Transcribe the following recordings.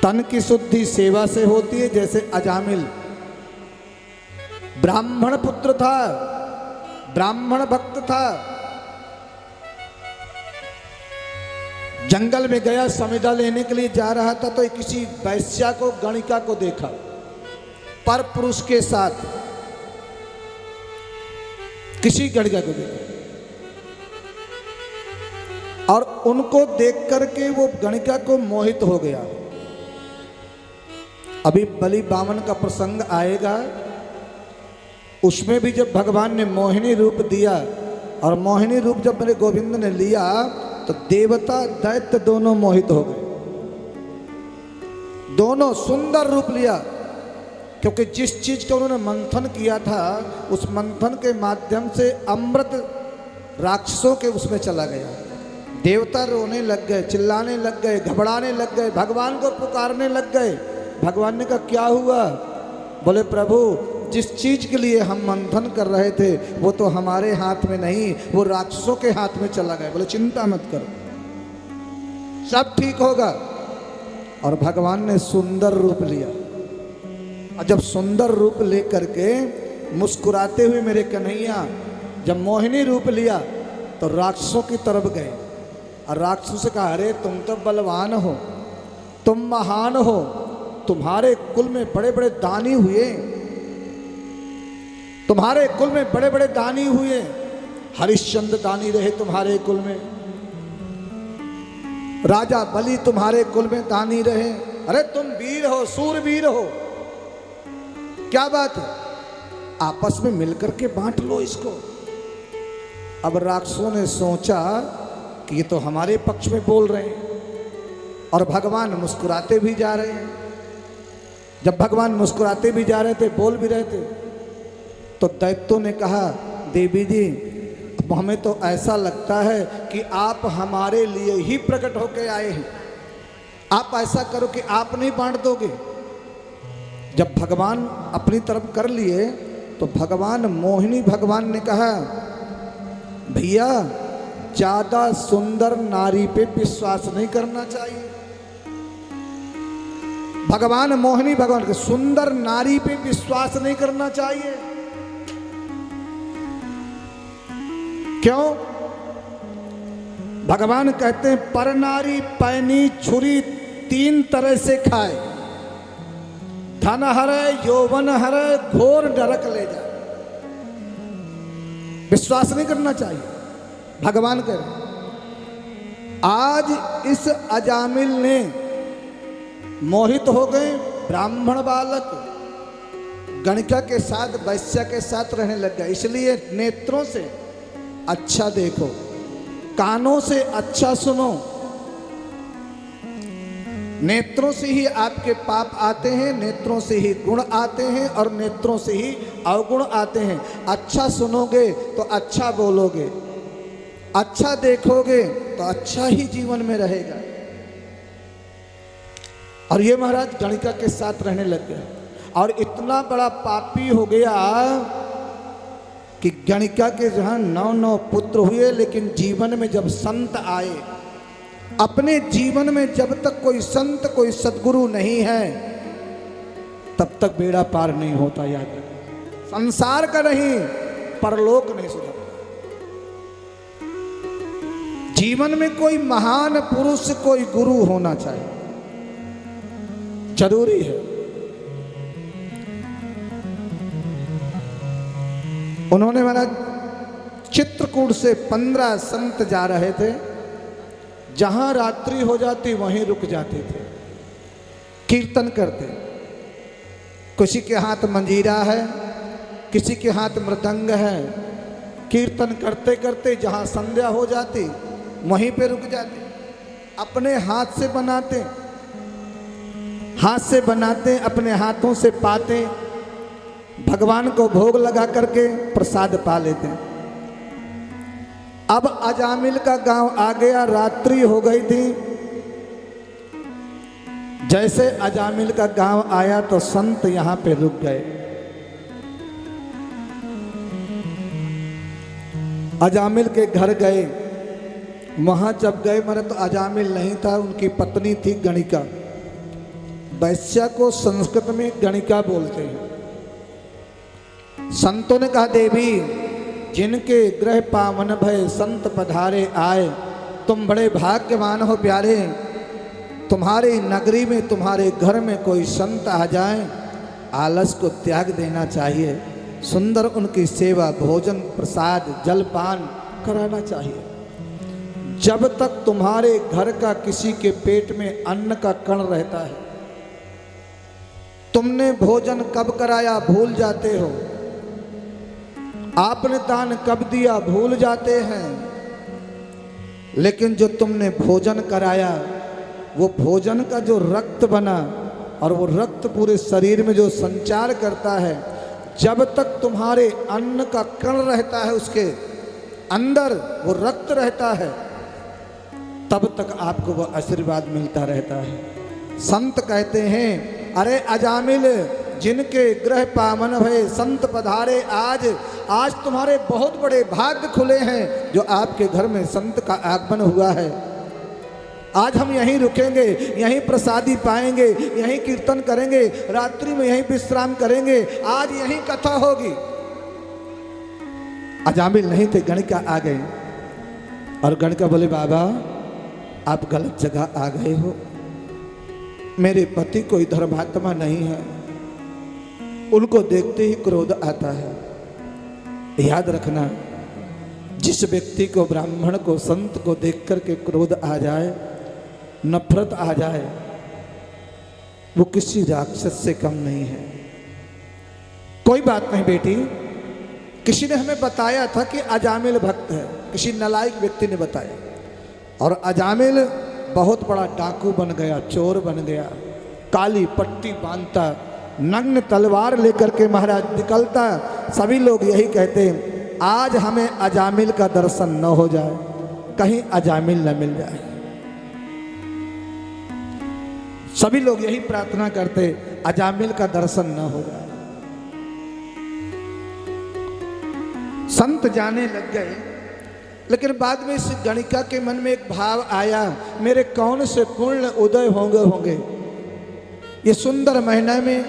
तन की शुद्धि सेवा से होती है। जैसे अजामिल ब्राह्मण पुत्र था, ब्राह्मण भक्त था, जंगल में गया, संविदा लेने के लिए जा रहा था तो किसी वैश्या को, गणिका को देखा, पर पुरुष के साथ किसी गणिका को देखा, और उनको देख करके वो गणिका को मोहित हो गया। अभी बलि बामन का प्रसंग आएगा, उसमें भी जब भगवान ने मोहिनी रूप दिया, और मोहिनी रूप जब मेरे गोविंद ने लिया तो देवता दैत्य दोनों मोहित हो गए, दोनों सुंदर रूप लिया, क्योंकि जिस चीज का उन्होंने मंथन किया था उस मंथन के माध्यम से अमृत राक्षसों के उसमें चला गया। देवता रोने लग गए, चिल्लाने लग गए, घबराने लग गए, भगवान को पुकारने लग गए। भगवान ने कहा क्या हुआ? बोले प्रभु जिस चीज के लिए हम मंथन कर रहे थे वो तो हमारे हाथ में नहीं, वो राक्षसों के हाथ में चला गया। बोले चिंता मत करो, सब ठीक होगा। और भगवान ने सुंदर रूप लिया, और जब सुंदर रूप लेकर के मुस्कुराते हुए मेरे कन्हैया जब मोहिनी रूप लिया तो राक्षसों की तरफ गए, और राक्षसों से कहा अरे तुम तो बलवान हो, तुम महान हो, तुम्हारे कुल में बड़े बड़े दानी हुए, तुम्हारे कुल में बड़े बड़े दानी हुए, हरिश्चंद्र दानी रहे तुम्हारे कुल में, राजा बलि तुम्हारे कुल में दानी रहे, अरे तुम वीर हो, सूरवीर हो, क्या बात है, आपस में मिलकर के बांट लो इसको। अब राक्षसों ने सोचा कि ये तो हमारे पक्ष में बोल रहे हैं, और भगवान मुस्कुराते भी जा रहे हैं। जब भगवान मुस्कुराते भी जा रहे थे, बोल भी रहे थे, तो दैत्यों ने कहा देवी जी हमें तो ऐसा लगता है कि आप हमारे लिए ही प्रकट होकर आए हैं, आप ऐसा करो कि आप नहीं बांट दोगे। जब भगवान अपनी तरफ कर लिए तो भगवान मोहिनी भगवान ने कहा भैया ज्यादा सुंदर नारी पे विश्वास नहीं करना चाहिए। भगवान मोहिनी भगवान के सुंदर नारी पे विश्वास नहीं करना चाहिए। क्यों? भगवान कहते हैं पर नारी पैनी छुरी तीन तरह से खाए, धन हरे, यौवन हरे, घोर नरक ले जाए। विश्वास नहीं करना चाहिए, भगवान कह रहे। आज इस अजामिल ने मोहित हो गए, ब्राह्मण बालक गणिका के साथ, वैश्या के साथ रहने लग गया। इसलिए नेत्रों से अच्छा देखो, कानों से अच्छा सुनो। नेत्रों से ही आपके पाप आते हैं, नेत्रों से ही गुण आते हैं, और नेत्रों से ही अवगुण आते हैं। अच्छा सुनोगे तो अच्छा बोलोगे, अच्छा देखोगे तो अच्छा ही जीवन में रहेगा। और ये महाराज गणिका के साथ रहने लग गए, और इतना बड़ा पापी हो गया कि गणिका के जहाँ 9 पुत्र हुए, लेकिन जीवन में जब संत आए, अपने जीवन में जब तक कोई संत, कोई सद्गुरु नहीं है तब तक बेड़ा पार नहीं होता। याद रखें, संसार का नहीं, परलोक नहीं सुधरता। जीवन में कोई महान पुरुष, कोई गुरु होना चाहिए, जरूरी है। उन्होंने महाराज चित्रकूट से 15 संत जा रहे थे, जहां रात्रि हो जाती वहीं रुक जाते थे, कीर्तन करते। किसी के हाथ मंजीरा है, किसी के हाथ मृदंग है, कीर्तन करते करते जहां संध्या हो जाती वहीं पे रुक जाते। अपने हाथ से बनाते, हाथ से बनाते, अपने हाथों से पाते, भगवान को भोग लगा करके प्रसाद पा लेते। अब अजामिल का गांव आ गया, रात्रि हो गई थी। जैसे अजामिल का गांव आया तो संत यहां पे रुक गए। अजामिल के घर गए, वहां जब गए मारे तो अजामिल नहीं था, उनकी पत्नी थी गणिका। वैश्या को संस्कृत में गणिका बोलते हैं। संतों ने कहा देवी जिनके गृह पावन भय संत पधारे आए, तुम बड़े भाग्यवान हो प्यारे, तुम्हारी नगरी में तुम्हारे घर में कोई संत आ जाए, आलस को त्याग देना चाहिए, सुंदर उनकी सेवा भोजन प्रसाद जलपान कराना चाहिए। जब तक तुम्हारे घर का किसी के पेट में अन्न का कण रहता है, तुमने भोजन कब कराया भूल जाते हो, आपने दान कब दिया भूल जाते हैं, लेकिन जो तुमने भोजन कराया वो भोजन का जो रक्त बना और वो रक्त पूरे शरीर में जो संचार करता है, जब तक तुम्हारे अन्न का कण रहता है उसके अंदर वो रक्त रहता है, तब तक आपको वो आशीर्वाद मिलता रहता है। संत कहते हैं अरे अजामिल जिनके गृह पावन भय संत पधारे आज, आज तुम्हारे बहुत बड़े भाग्य खुले हैं जो आपके घर में संत का आगमन हुआ है। आज हम यहीं रुकेंगे, यहीं प्रसादी पाएंगे, यहीं कीर्तन करेंगे, रात्रि में यहीं विश्राम करेंगे, आज यहीं कथा होगी। अजामिल नहीं थे, गणिका आ गए और गणिका बोले बाबा आप गलत जगह आ गए हो, मेरे पति कोई धर्मात्मा नहीं है, उनको देखते ही क्रोध आता है। याद रखना जिस व्यक्ति को ब्राह्मण को संत को देख करके क्रोध आ जाए, नफरत आ जाए, वो किसी राक्षस से कम नहीं है। कोई बात नहीं बेटी, किसी ने हमें बताया था कि अजामिल भक्त है, किसी नालायक व्यक्ति ने बताया, और अजामिल बहुत बड़ा डाकू बन गया, चोर बन गया, काली पट्टी बांधता, नग्न तलवार लेकर के महाराज निकलता। सभी लोग यही कहते हैं आज हमें अजामिल का दर्शन न हो जाए, कहीं अजामिल न मिल जाए। सभी लोग यही प्रार्थना करते अजामिल का दर्शन न हो जाए। संत जाने लग गए, लेकिन बाद में इस गणिका के मन में एक भाव आया, मेरे कौन से पूर्ण उदय होंगे। ये सुंदर महीने में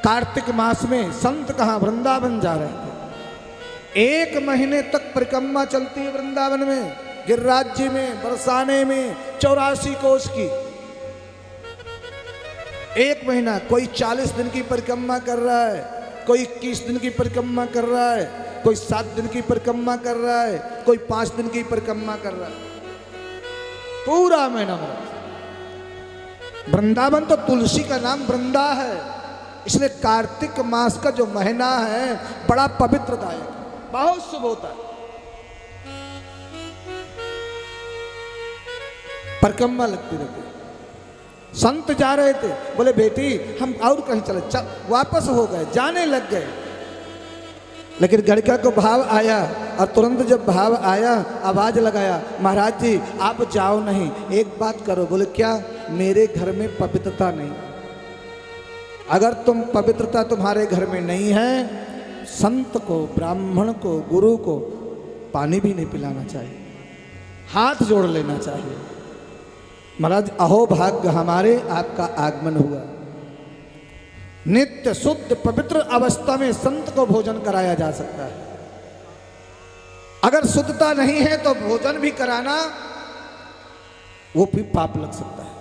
कार्तिक मास में संत कहाँ वृंदावन जा रहे थे। 1 महीने तक परिक्रमा चलती है वृंदावन में, गिरिराज जी में, बरसाने में, 84 कोस की 1 महीना। कोई 40 दिन की परिक्रमा कर रहा है, कोई 21 दिन की परिक्रमा कर रहा है, कोई 7 दिन की परिक्रमा कर रहा है, कोई 5 दिन की परिक्रमा कर रहा है, पूरा महीना। वृंदावन तो तुलसी का नाम वृंदा है, इसलिए कार्तिक मास का जो महीना है बड़ा पवित्रदायक, बहुत शुभ होता है। परिक्रमा लगती रहती। संत जा रहे थे, बोले बेटी हम और कहीं चले, वापस हो गए, जाने लग गए। लेकिन गणिका को भाव आया, और तुरंत जब भाव आया आवाज लगाया, महाराज जी आप जाओ नहीं, एक बात करो। बोले क्या? मेरे घर में पवित्रता नहीं। अगर तुम पवित्रता तुम्हारे घर में नहीं है, संत को, ब्राह्मण को, गुरु को पानी भी नहीं पिलाना चाहिए, हाथ जोड़ लेना चाहिए। महाराज अहो भाग्य हमारे आपका आगमन हुआ। नित्य शुद्ध पवित्र अवस्था में संत को भोजन कराया जा सकता है। अगर शुद्धता नहीं है तो भोजन भी कराना वो भी पाप लग सकता है।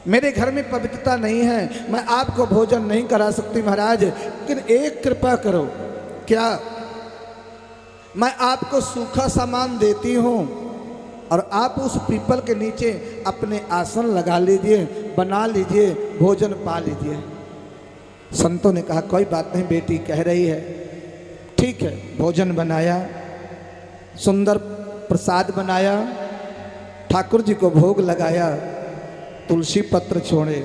मेरे घर में पवित्रता नहीं है, मैं आपको भोजन नहीं करा सकती महाराज, लेकिन एक कृपा करो, क्या मैं आपको सूखा सामान देती हूँ और आप उस पीपल के नीचे अपने आसन लगा लीजिए, बना लीजिए, भोजन पा लीजिए। संतों ने कहा कोई बात नहीं बेटी कह रही है, ठीक है। भोजन बनाया, सुंदर प्रसाद बनाया, ठाकुर जी को भोग लगाया, तुलसी पत्र छोड़े,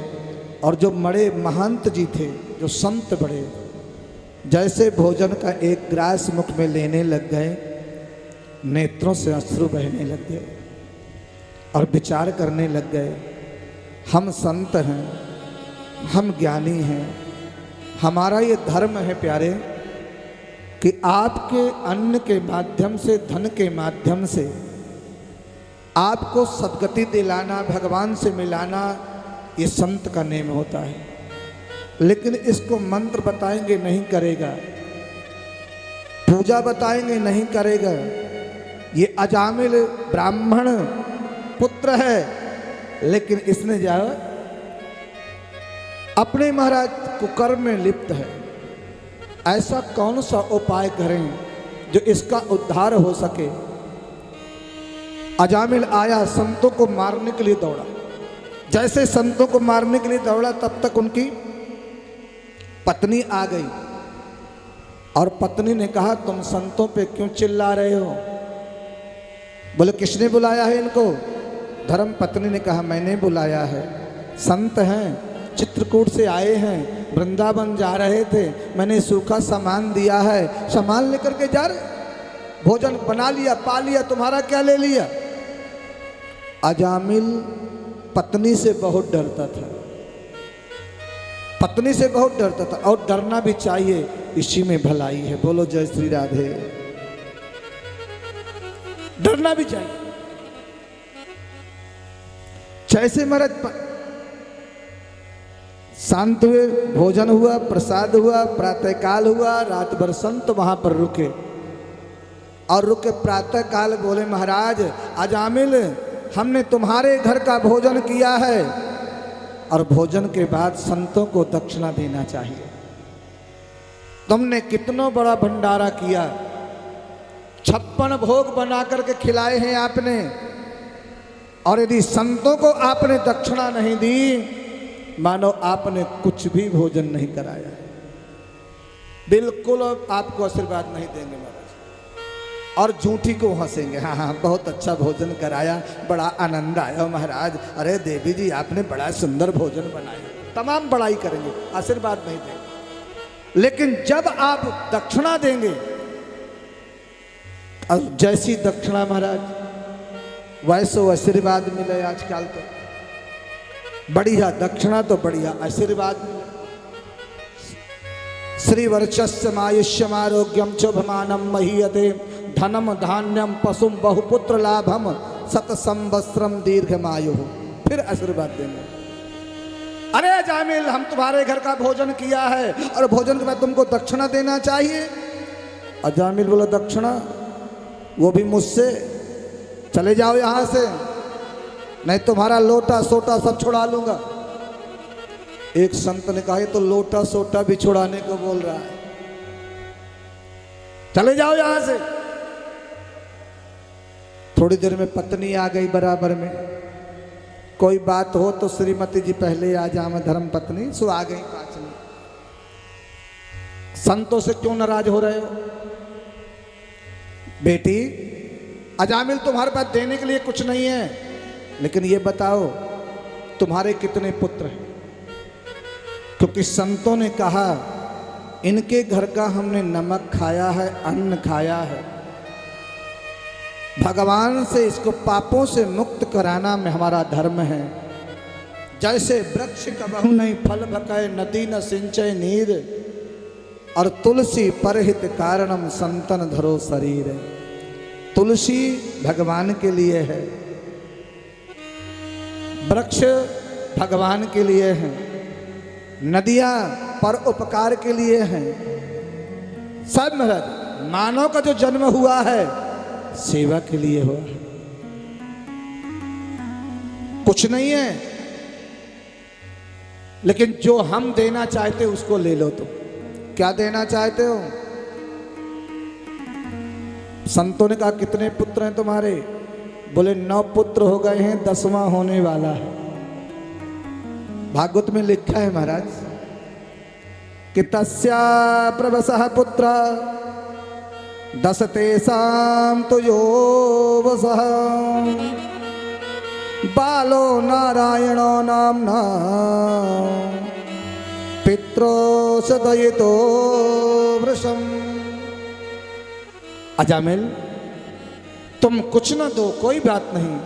और जो बड़े महंत जी थे, जो संत बड़े, जैसे भोजन का एक ग्रास मुख में लेने लग गए, नेत्रों से अश्रु बहने लग गए और विचार करने लग गए, हम संत हैं, हम ज्ञानी हैं, हमारा ये धर्म है प्यारे कि आपके अन्न के माध्यम से, धन के माध्यम से आपको सद्गति दिलाना, भगवान से मिलाना, ये संत का नेम होता है। लेकिन इसको मंत्र बताएंगे नहीं करेगा, पूजा बताएंगे नहीं करेगा। ये अजामिल ब्राह्मण पुत्र है, लेकिन इसने जाओ अपने महाराज कुकर्म में लिप्त है। ऐसा कौन सा उपाय करें जो इसका उद्धार हो सके। अजामिल आया, संतों को मारने के लिए दौड़ा। जैसे संतों को मारने के लिए दौड़ा, तब तक उनकी पत्नी आ गई और पत्नी ने कहा, तुम संतों पे क्यों चिल्ला रहे हो? बोले, किसने बुलाया है इनको? धर्म पत्नी ने कहा, मैंने बुलाया है। संत हैं, चित्रकूट से आए हैं, वृंदावन जा रहे थे, मैंने सूखा सामान दिया है, सामान लेकर के जा रहे, भोजन बना लिया, पा लिया, तुम्हारा क्या ले लिया? अजामिल पत्नी से बहुत डरता था, पत्नी से बहुत डरता था, और डरना भी चाहिए, इसी में भलाई है। बोलो जय श्री राधे। डरना भी चाहिए। जैसे महाराज शांत हुए, भोजन हुआ, प्रसाद हुआ, प्रातःकाल हुआ, रात भर संत वहां पर रुके और रुके। प्रातःकाल बोले, महाराज अजामिल, हमने तुम्हारे घर का भोजन किया है और भोजन के बाद संतों को दक्षिणा देना चाहिए। तुमने कितना बड़ा भंडारा किया, 56 भोग बना करके खिलाए हैं आपने, और यदि संतों को आपने दक्षिणा नहीं दी, मानो आपने कुछ भी भोजन नहीं कराया। बिल्कुल आपको आशीर्वाद नहीं देंगे महाराज, और झूठी को हंसेंगे। हाँ हाँ, बहुत अच्छा भोजन कराया, बड़ा आनंद आया महाराज, अरे देवी जी आपने बड़ा सुंदर भोजन बनाया, तमाम बड़ाई करेंगे, आशीर्वाद नहीं देंगे। लेकिन जब आप दक्षिणा देंगे, जैसी दक्षिणा महाराज वैसो आशीर्वाद मिले। आजकल तो बढ़िया दक्षिणा तो बढ़िया आशीर्वाद मिले। श्री वर्चस्व आयुष्यम आरोग्यम चोभमानम महीयते धनम धान्यम पशुम बहुपुत्र लाभम सत संवत्सरम दीर्घमायु। फिर आशीर्वाद देंगे, अरे अजामिल हम तुम्हारे घर का भोजन किया है और भोजन के बाद तुमको दक्षिणा देना चाहिए। अजामिल बोला, दक्षिणा वो भी मुझसे? चले जाओ यहां से, नहीं तुम्हारा लोटा सोटा सब छुड़ा लूंगा। एक संत ने कहा, ये तो लोटा सोटा भी छुड़ाने को बोल रहा है, चले जाओ यहां से। थोड़ी देर में पत्नी आ गई बराबर में। कोई बात हो तो श्रीमती जी पहले आ जाए, धर्म पत्नी सो आ गई पास में। संतों से क्यों नाराज हो रहे हो? बेटी अजामिल तुम्हारे पास देने के लिए कुछ नहीं है, लेकिन ये बताओ तुम्हारे कितने पुत्र हैं? क्योंकि संतों ने कहा इनके घर का हमने नमक खाया है, अन्न खाया है, भगवान से इसको पापों से मुक्त कराना में हमारा धर्म है। जैसे वृक्ष कबहु नहीं फल भकै, नदी न सिंचय नीर, और तुलसी परहित कारणम संतन धरो शरीर। तुलसी भगवान के लिए है, वृक्ष भगवान के लिए हैं, नदियां पर उपकार के लिए हैं। सब महाराज मानव का जो जन्म हुआ है सेवा के लिए हुआ है, कुछ नहीं है। लेकिन जो हम देना चाहते उसको ले लो। तुम क्या देना चाहते हो? संतों ने कहा कितने पुत्र हैं तुम्हारे? बोले 9 पुत्र हो गए हैं, 10वां होने वाला है। भागवत में लिखा है महाराज कि तस्या प्रवसः पुत्र 10 तेषां तो यो वसः बालो नारायणो नाम्ना पित्रो सदयितो वृषम्। अजामिल तुम कुछ ना दो, कोई बात नहीं,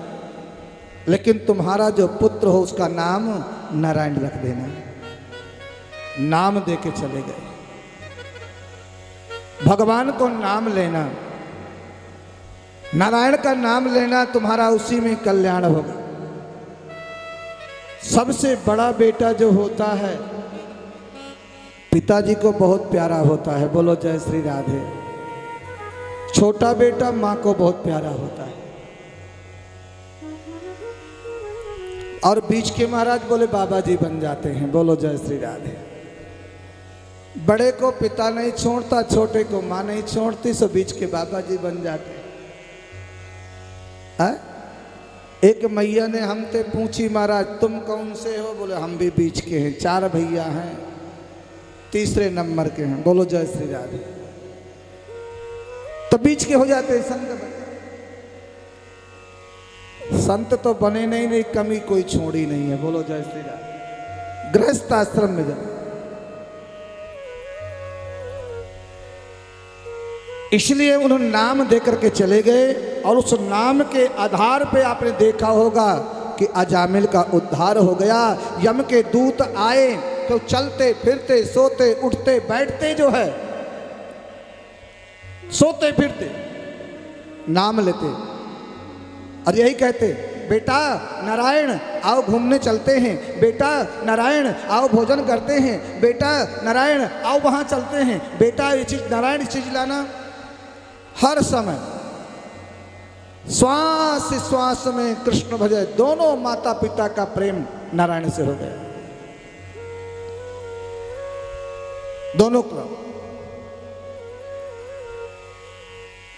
लेकिन तुम्हारा जो पुत्र हो उसका नाम नारायण रख देना। नाम दे के चले गए। भगवान को नाम लेना, नारायण का नाम लेना, तुम्हारा उसी में कल्याण होगा। सबसे बड़ा बेटा जो होता है पिताजी को बहुत प्यारा होता है, बोलो जय श्री राधे। छोटा बेटा माँ को बहुत प्यारा होता है, और बीच के महाराज बोले बाबा जी बन जाते हैं, बोलो जय श्री राधे। बड़े को पिता नहीं छोड़ता, छोटे को माँ नहीं छोड़ती, सो बीच के बाबा जी बन जाते हैं। एक मैया ने हमसे पूछी महाराज तुम कौन से हो, बोले हम भी बीच के हैं, 4 भैया हैं, तीसरे नंबर के हैं, बोलो जय श्री राधे। तो बीच के हो जाते हैं, संत बन। संत तो बने नहीं, कमी कोई छोड़ी नहीं है, बोलो जय श्री राधे। गृहस्थ आश्रम में जाओ, इसलिए उन्होंने नाम देकर के चले गए, और उस नाम के आधार पे आपने देखा होगा कि अजामिल का उद्धार हो गया। यम के दूत आए तो चलते फिरते सोते उठते बैठते जो है, सोते फिरते नाम लेते और यही कहते बेटा नारायण आओ घूमने चलते हैं, बेटा नारायण आओ भोजन करते हैं, बेटा नारायण आओ वहां चलते हैं, बेटा ये चीज नारायण चीज लाना। हर समय श्वास श्वास में कृष्ण भजे, दोनों माता पिता का प्रेम नारायण से हो गया, दोनों का।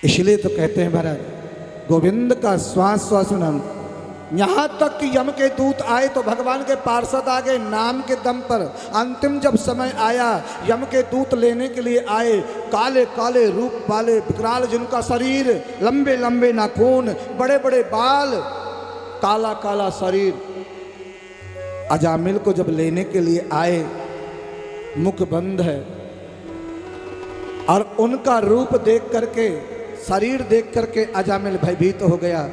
इसलिए तो कहते हैं महाराज गोविंद का श्वास श्वास में, यहां तक कि यम के दूत आए तो भगवान के पार्षद आ गए नाम के दम पर। अंतिम जब समय आया यम के दूत लेने के लिए आए, काले काले रूप वाले विकराल जिनका शरीर, लंबे लंबे नाखून, बड़े बड़े बाल, काला काला शरीर। अजामिल को जब लेने के लिए आए, मुख बंद है, और उनका रूप देख करके, शरीर देख करके अजामिल भयभीत हो गया।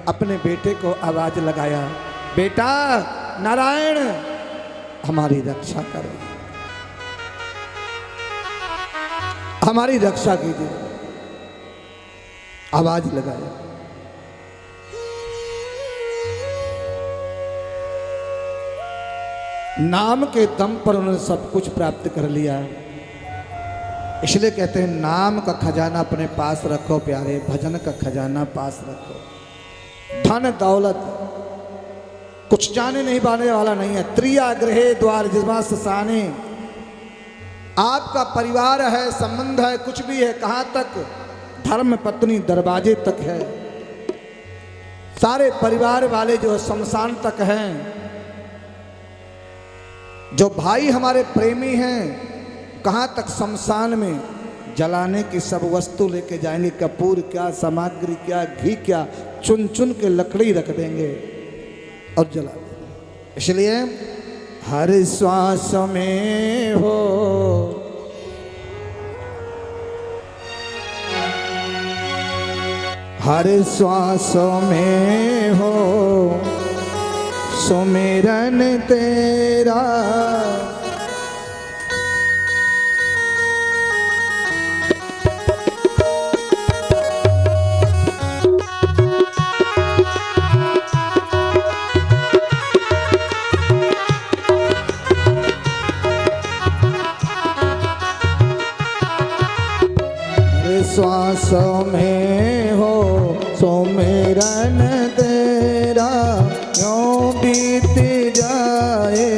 अपने बेटे को आवाज लगाया, बेटा नारायण हमारी रक्षा करो, हमारी रक्षा कीजिए। आवाज लगाया, नाम के दम पर उन्होंने सब कुछ प्राप्त कर लिया। इसलिए कहते हैं नाम का खजाना अपने पास रखो प्यारे, भजन का खजाना पास रखो। धन दौलत कुछ जाने नहीं पाने वाला नहीं है। त्रिया गृहे द्वार जिसमा ससाने, आपका परिवार है, संबंध है, कुछ भी है, कहाँ तक धर्म पत्नी दरवाजे तक है, सारे परिवार वाले जो शमशान तक हैं। जो भाई हमारे प्रेमी हैं कहाँ तक, शमशान में जलाने की सब वस्तु लेके जाएंगे, कपूर क्या, सामग्री क्या, घी क्या, चुन चुन के लकड़ी रख देंगे और जला देंगे। इसलिए हर श्वास में हो हर श्वास में हो सुमिरन तेरा, श्वास में हो सुमिरन तेरा, क्यों बीत जाए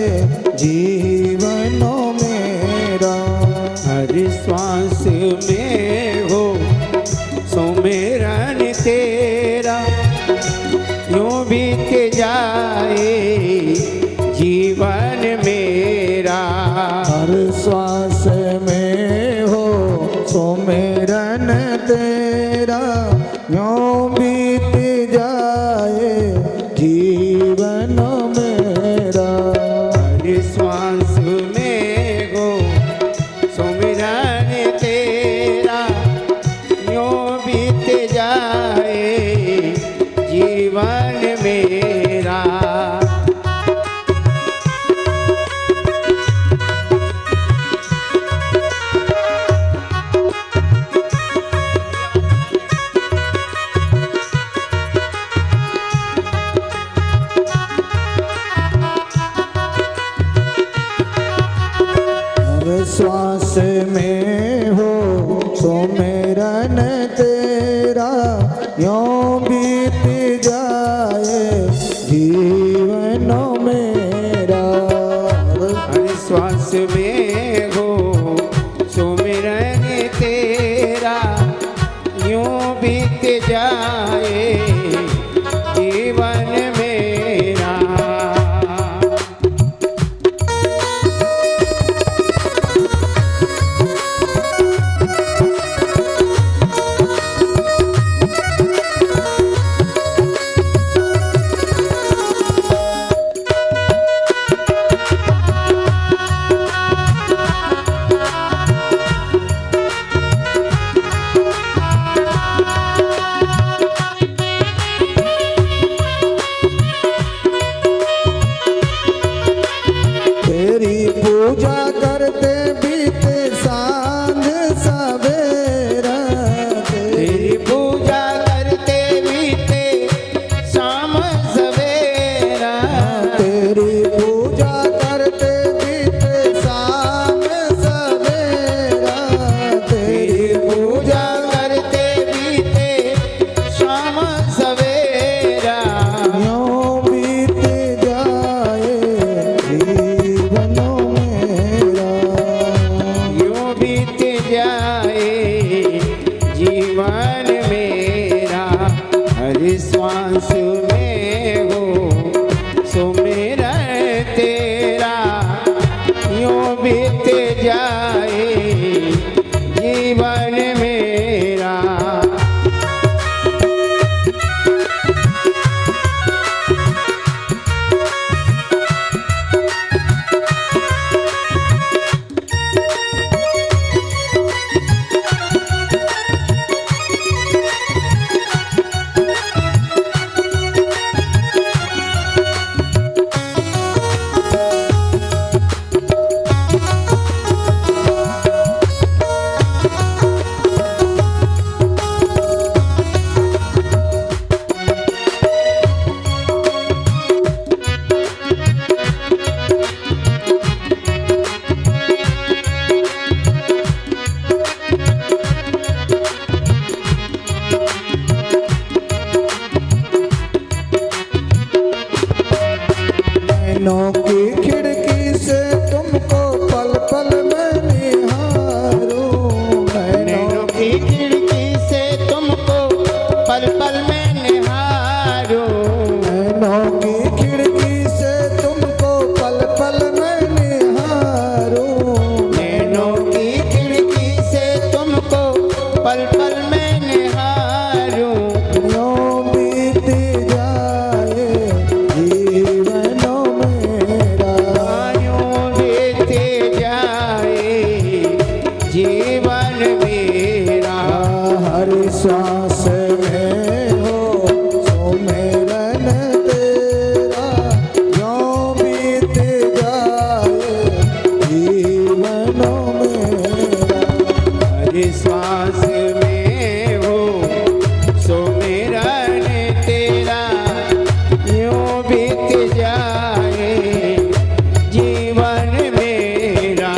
जीवनों मेरा। हर श्वास में हो सुमिरन तेरा, क्यों बीत जाए जीवन मेरा। हर श्वास में हो सुमिरन तेरा, क्यों बीत जाए जीवन मेरा। हर श्वास में हो सुमिरन तेरा, क्यों बीत जाए जीवन मेरा। श्वास में हो सुमिरन तेरा, यूं बीत जाए जीवन मेरा। हर श्वास में हो सुमिरन तेरा, यूं बीत जाए जीवन मेरा। तेरी पूजा करते बीते सांझ सवेरा, तेरी पूजा करते बीते शाम सवेरा। तेरी पूजा करते बीते सांझ सवेरा, तेरी पूजा करते बीते शाम सवेरा। यूं बीत जाए जीवन मेरा। यूं बीत जाए जीवन मेरा। हर श्वास में हो सुमिरन तेरा, यूं बीत जाए जीवन मेरा। नैनों की खिड़की से तुमको पल पल मैं निहारूं। नैनों की खिड़की से तुमको पल पल में निहारूं। नैनों की खिड़की से तुमको पल पल मैं निहारूं। नैनों की खिड़की से तुमको पल पल में निहारूं। यूं बीत जाए जीवन मेरा। यूं बीत जाए जीवन मेरा। हर श्वास में हो सुमिरन तेरा, यूं बीत जाए जीवन मेरा। हर श्वास में हो सुमिरन तेरा, यूं बीत जाए जीवन मेरा।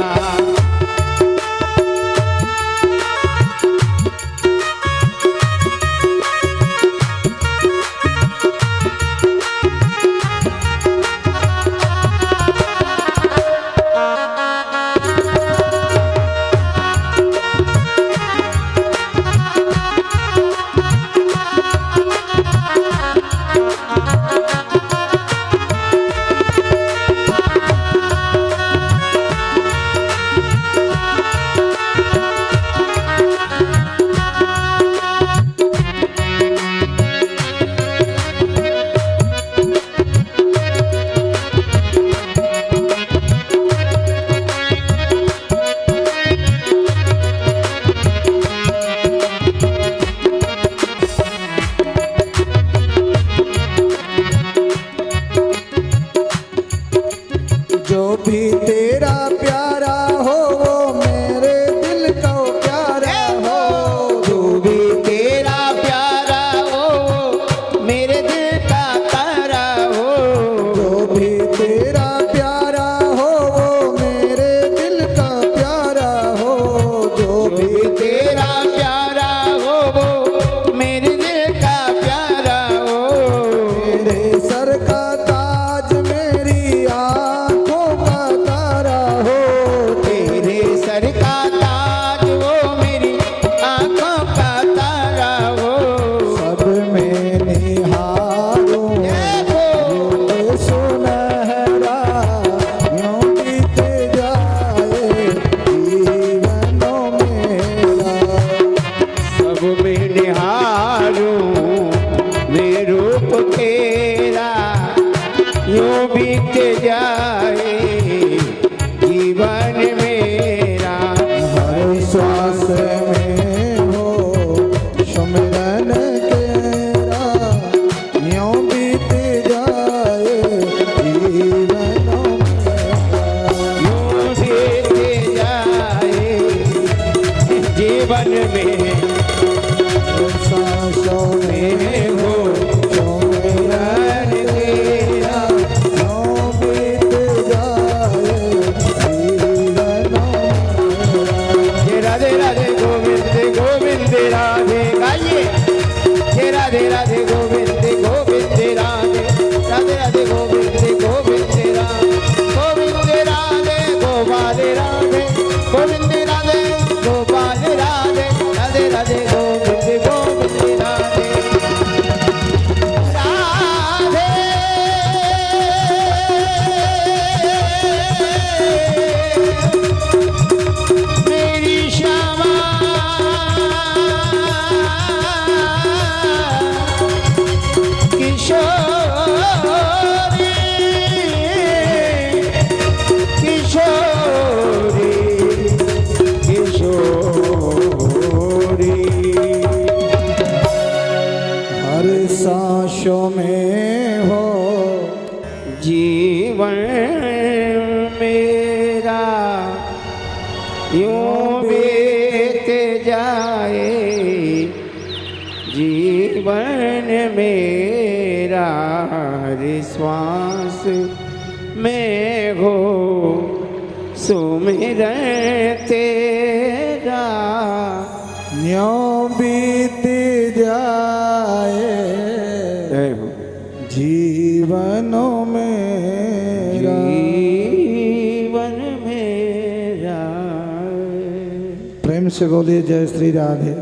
जो भी तेरा प्यारा हो वो मेरे दिल को प्यारा हो। जो भी तेरा प्यारा हो मेरे दिल का तारा हो। जो भी तेरा प्यारा हो वो मेरे दिल का प्यारा जीवन मेरा हर श्वास में हो सुमिरन तेरा, यूं बीत जाए जीवनों में। यूं बीत जाए जीवन में सांसों में हो सुमिरन तेरा, यूं बीत जाए जीवनों में। हे राधे राधे गोविंद गोविंद राधे गाइए। हे राधे राधे गोविंद गोविंद राधे राधे राधे गोविंद गोविंद राधे गोविंद राधे गोपाल राधे गोविंद राधे गोपाल राधे राधे राधे गोविंद गोविंद राधे मेरी श्यामा किशोरी किशोरी किशोरी हर सांसों में हो जीवन मेरा यूं बीत जाए जीवन मेरा हर श्वास में हो सुमिरन तेरा यूं बीत जाए जय हो जीवनों में। जीवन मेरा प्रेम से बोलिए जय श्री राधे।